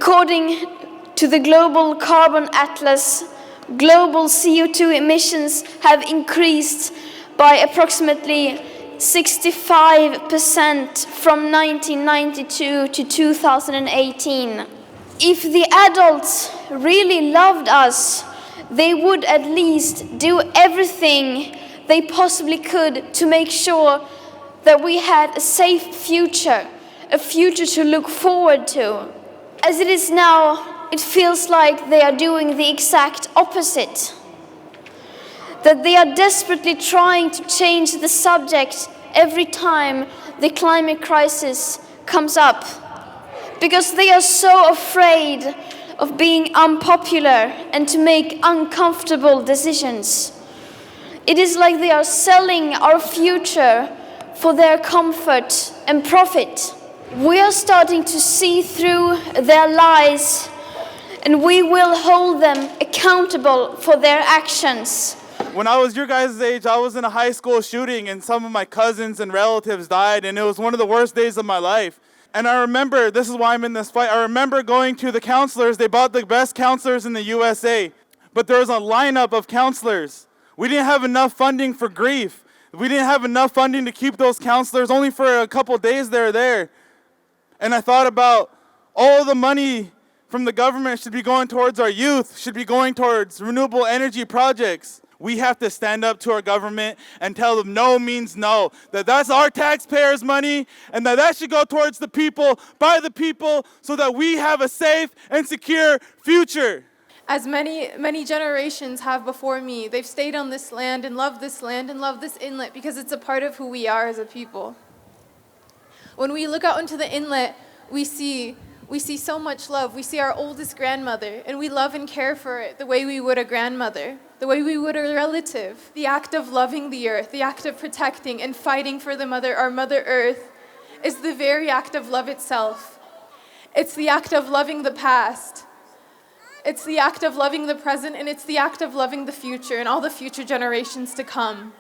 According to the Global Carbon Atlas, global CO2 emissions have increased by approximately 65% from 1992 to 2018. If the adults really loved us, they would at least do everything they possibly could to make sure that we had a safe future, a future to look forward to. As it is now, it feels like they are doing the exact opposite. That they are desperately trying to change the subject every time the climate crisis comes up. Because they are so afraid of being unpopular and to make uncomfortable decisions. It is like they are selling our future for their comfort and profit. We are starting to see through their lies, and we will hold them accountable for their actions. When I was your guys' age, I was in a high school shooting and some of my cousins and relatives died, and it was one of the worst days of my life. And I remember, this is why I'm in this fight, I remember going to the counselors. They bought the best counselors in the USA, but there was a lineup of counselors. We didn't have enough funding for grief. We didn't have enough funding to keep those counselors only for a couple days they're there. And I thought about all the money from the government should be going towards our youth, should be going towards renewable energy projects. We have to stand up to our government and tell them no means no, that that's our taxpayers' money and that should go towards the people, by the people, so that we have a safe and secure future. As many generations have before me, they've stayed on this land and loved this inlet because it's a part of who we are as a people. When we look out into the inlet, we see so much love. We see our oldest grandmother, and we love and care for it the way we would a grandmother, the way we would a relative. The act of loving the earth, the act of protecting and fighting for our Mother Earth, is the very act of love itself. It's the act of loving the past. It's the act of loving the present, and it's the act of loving the future and all the future generations to come.